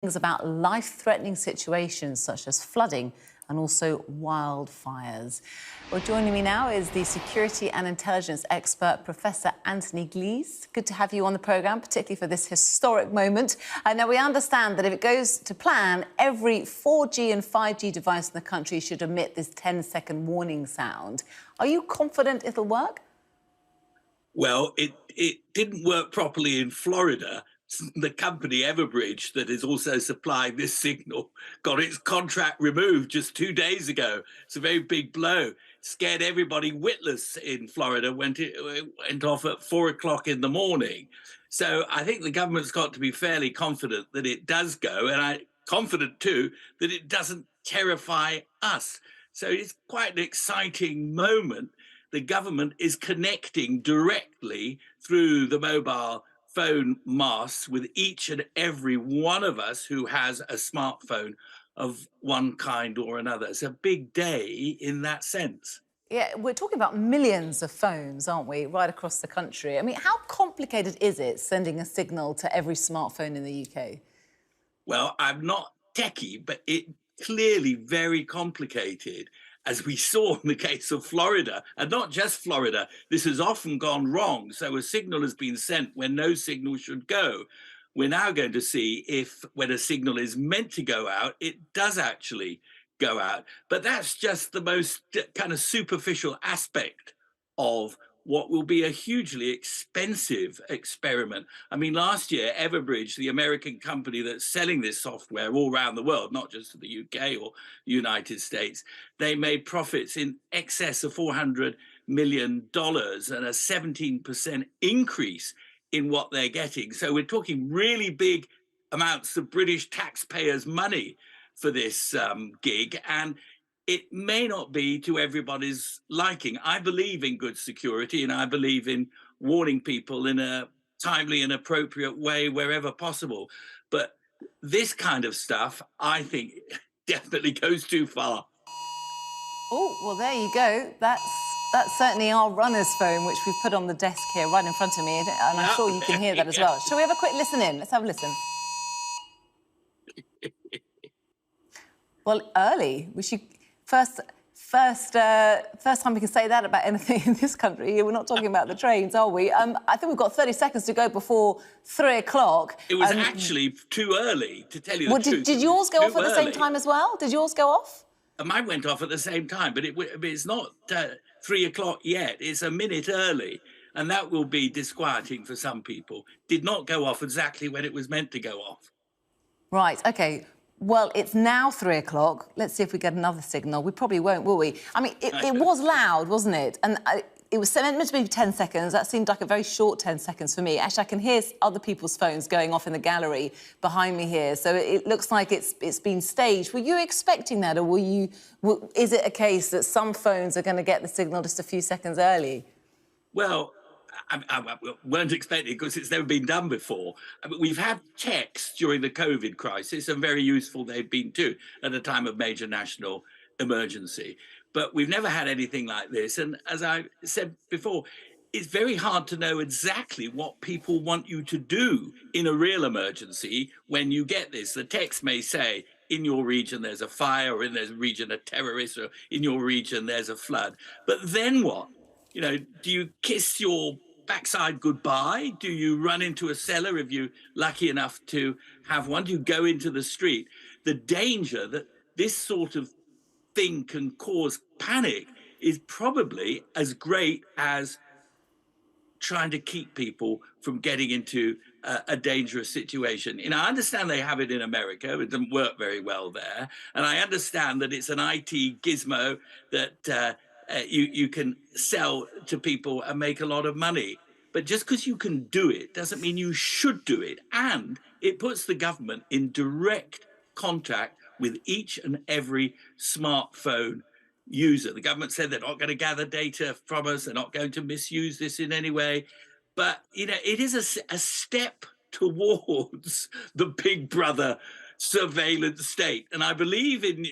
About life-threatening situations such as flooding and also wildfires. Well, joining me now is the security and intelligence expert, Professor Anthony Glees. Good to have you on the programme, particularly for this historic moment. Now, we understand that if it goes to plan, every 4G and 5G device in the country should emit this 10-second warning sound. Are you confident it'll work? Well, it didn't work properly in Florida. The company Everbridge that is also supplying this signal got its contract removed just 2 days ago. It's a very big blow. Scared everybody witless in Florida when it went off at 4 o'clock in the morning. So I think the government's got to be fairly confident that it does go, and I'm confident too that it doesn't terrify us. So it's quite an exciting moment. The government is connecting directly through the mobile phone masts with each and every one of us who has a smartphone of one kind or another. It's a big day in that sense. Yeah, we're talking about millions of phones, aren't we, right across the country? I mean, how complicated is it sending a signal to every smartphone in the UK? Well, I'm not techie, but it clearly very complicated, as we saw in the case of Florida, and not just Florida. This has often gone wrong. So a signal has been sent when no signal should go. We're now going to see if, when a signal is meant to go out, it does actually go out. But that's just the most kind of superficial aspect of what will be a hugely expensive experiment. I mean, last year, Everbridge, the American company that's selling this software all around the world, not just to the UK or United States, they made profits in excess of $400 million and a 17% increase in what they're getting. So we're talking really big amounts of British taxpayers' money for this gig. And it may not be to everybody's liking. I believe in good security, and I believe in warning people in a timely and appropriate way wherever possible. But this kind of stuff, I think, definitely goes too far. Oh, well, there you go. That's certainly our runner's phone, which we've put on the desk here right in front of me, and I'm sure you can hear that as well. Shall we have a quick listen in? Let's have a listen. Well, early. We should... First time we can say that about anything in this country. We're not talking about the trains, are we? I think we've got 30 seconds to go before 3 o'clock. It was actually too early, to tell you the truth. Did yours go off at the same time as well? Did yours go off? Mine went off at the same time, but it's not 3 o'clock yet. It's a minute early, and that will be disquieting for some people. Did not go off exactly when it was meant to go off. Right, OK. Well, it's now 3 o'clock. Let's see if we get another signal. We probably won't, will we? I mean, it was loud, wasn't it? And it was meant to be 10 seconds. That seemed like a very short 10 seconds for me. Actually, I can hear other people's phones going off in the gallery behind me here. So it looks like it's been staged. Were you expecting that, or is it a case that some phones are going to get the signal just a few seconds early? Well, I weren't expecting it because it's never been done before. I mean, we've had checks during the COVID crisis, and very useful they've been too at a time of major national emergency. But we've never had anything like this. And as I said before, it's very hard to know exactly what people want you to do in a real emergency when you get this. The text may say, in your region there's a fire, or in their region a terrorist, or in your region there's a flood. But then what? You know, do you kiss your backside goodbye? Do you run into a cellar if you're lucky enough to have one? Do you go into the street? The danger that this sort of thing can cause panic is probably as great as trying to keep people from getting into a dangerous situation. You know, I understand they have it in America. It doesn't work very well there. And I understand that it's an IT gizmo that you can sell to people and make a lot of money. But just because you can do it doesn't mean you should do it. And it puts the government in direct contact with each and every smartphone user. The government said they're not going to gather data from us. They're not going to misuse this in any way. But, you know, it is a step towards the Big Brother surveillance state. And I believe in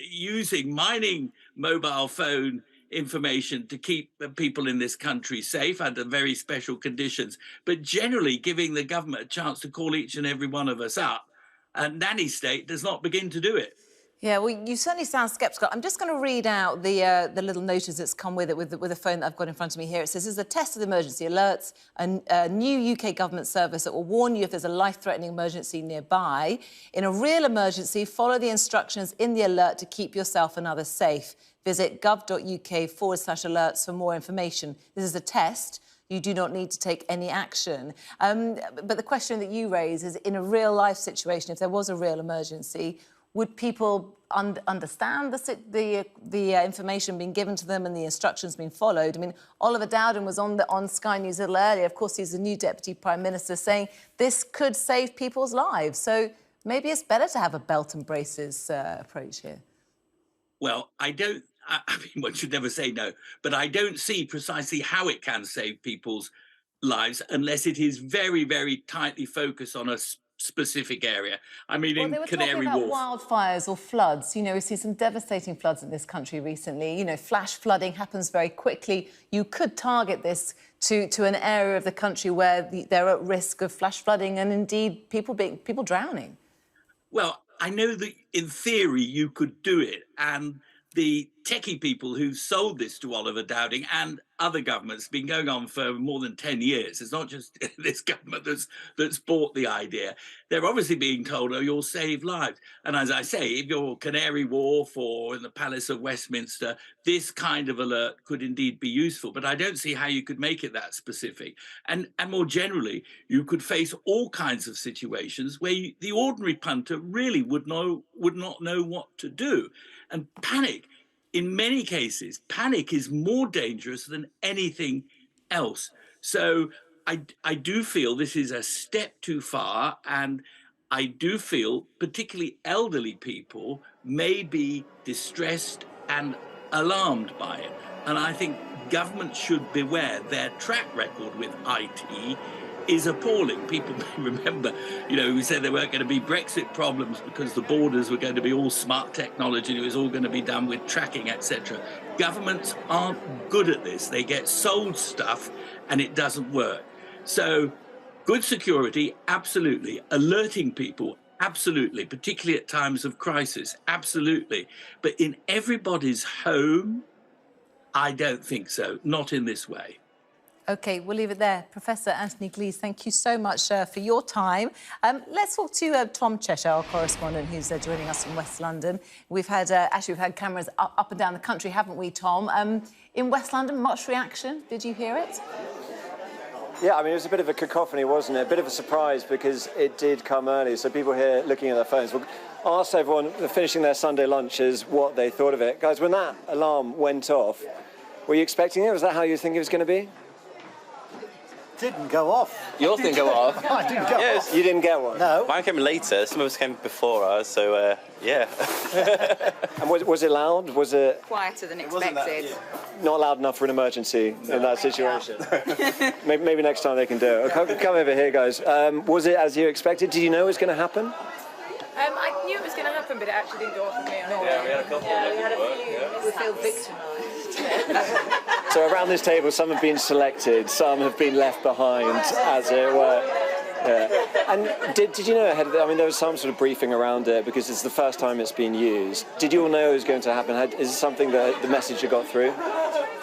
mining mobile phone information to keep the people in this country safe under very special conditions, but generally giving the government a chance to call each and every one of us up nanny state does not begin to do it. Yeah, well, you certainly sound sceptical. I'm just going to read out the little notice that's come with it, with the phone that I've got in front of me here. It says, "This is a test of emergency alerts, a new UK government service that will warn you if there's a life-threatening emergency nearby. In a real emergency, follow the instructions in the alert to keep yourself and others safe. Visit gov.uk/alerts for more information. This is a test. You do not need to take any action." But the question that you raise is, in a real-life situation, if there was a real emergency, would people understand the information being given to them and the instructions being followed? I mean, Oliver Dowden was on Sky News a little earlier. Of course, he's the new Deputy Prime Minister, saying this could save people's lives. So maybe it's better to have a belt and braces approach here. Well, I mean, one should never say no, but I don't see precisely how it can save people's lives unless it is very, very tightly focused on a specific area. I mean, Well, in they were Canary talking Wharf. about wildfires or floods. You know, we've seen some devastating floods in this country recently. You know, flash flooding happens very quickly. You could target this to an area of the country where they're at risk of flash flooding and indeed people drowning. Well, I know that in theory you could do it, and the techie people who sold this to Oliver Dowding and other governments have been going on for more than 10 years. It's not just this government that's bought the idea. They're obviously being told, oh, you'll save lives. And as I say, if you're Canary Wharf or in the Palace of Westminster, this kind of alert could indeed be useful. But I don't see how you could make it that specific. And more generally, you could face all kinds of situations where the ordinary punter really would not know what to do. And panic, in many cases, panic is more dangerous than anything else. So I do feel this is a step too far, and I do feel particularly elderly people may be distressed and alarmed by it. And I think government should beware. Their track record with IT is appalling. People may remember, you know, we said there weren't going to be Brexit problems because the borders were going to be all smart technology, it was all going to be done with tracking, etc. Governments aren't good at this. They get sold stuff and it doesn't work. So good security, absolutely. Alerting people, absolutely, particularly at times of crisis, absolutely. But in everybody's home, I don't think so, not in this way. OK, we'll leave it there. Professor Anthony Gleeson, thank you so much for your time. Let's talk to Tom Cheshire, our correspondent, who's joining us from West London. We've had cameras up and down the country, haven't we, Tom? In West London, much reaction? Did you hear it? Yeah, I mean, it was a bit of a cacophony, wasn't it? A bit of a surprise because it did come early, so people here looking at their phones. We'll ask everyone finishing their Sunday lunches what they thought of it. Guys, when that alarm went off, were you expecting it? Was that how you think it was going to be? Didn't go off. Yours didn't go off? I didn't go off. You didn't get one? No. Mine came later. Some of us came before us, so yeah. And was it loud? Was it Quieter than expected. not loud enough for an emergency in that situation? maybe next time they can do it. Come over here, guys. Was it as you expected? Did you know it was going to happen? I knew it was going to happen, but it actually didn't go off with me. Yeah, we had a couple. Yeah, we had a few. We feel victimised. So around this table, some have been selected, some have been left behind, as it were. Yeah. And did you know ahead of it? I mean, there was some sort of briefing around it because it's the first time it's been used. Did you all know it was going to happen? Is it something that the message you got through?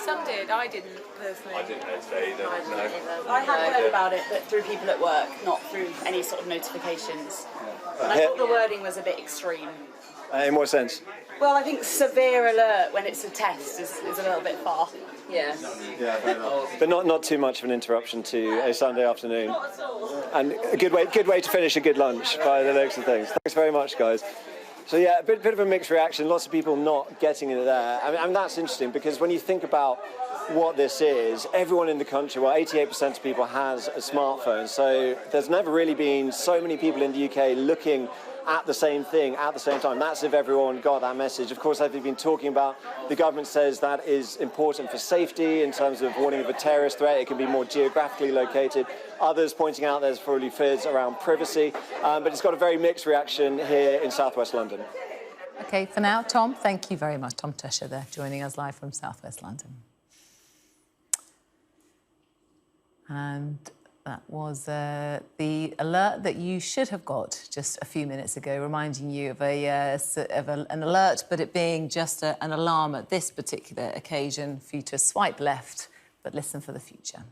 Some did. I didn't personally. I didn't know today either. No. I had heard about it, but through people at work, not through any sort of notifications. And I thought the wording was a bit extreme. In what sense? Well, I think severe alert when it's a test is a little bit far. Yeah. Yeah, fair enough. But not too much of an interruption to a Sunday afternoon. Not at all. And a good way to finish a good lunch by the looks of things. Thanks very much, guys. So yeah, a bit of a mixed reaction. Lots of people not getting it there. I mean that's interesting because when you think about what this is, everyone in the country, well, 88% of people has a smartphone. So there's never really been so many people in the UK looking at the same thing at the same time. That's if everyone got that message. Of course, as we've been talking about, the government says that is important for safety in terms of warning of a terrorist threat. It can be more geographically located. Others pointing out there's probably fears around privacy. But it's got a very mixed reaction here in southwest London. OK, for now, Tom, thank you very much. Tom Cheshire there, joining us live from southwest London. And That was the alert that you should have got just a few minutes ago, reminding you of, an alert, but it being just an alarm at this particular occasion for you to swipe left, but listen for the future.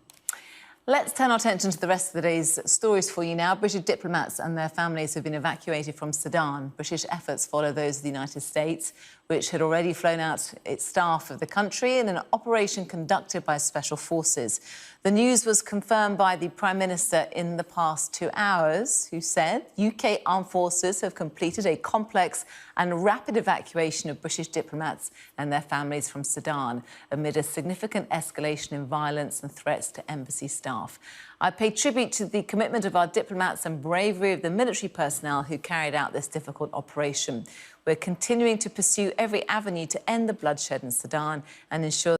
Let's turn our attention to the rest of the day's stories for you now. British diplomats and their families have been evacuated from Sudan. British efforts follow those of the United States, which had already flown out its staff of the country in an operation conducted by special forces. The news was confirmed by the Prime Minister in the past 2 hours, who said UK armed forces have completed a complex and rapid evacuation of British diplomats and their families from Sudan amid a significant escalation in violence and threats to embassy staff. I pay tribute to the commitment of our diplomats and bravery of the military personnel who carried out this difficult operation. We're continuing to pursue every avenue to end the bloodshed in Sudan and ensure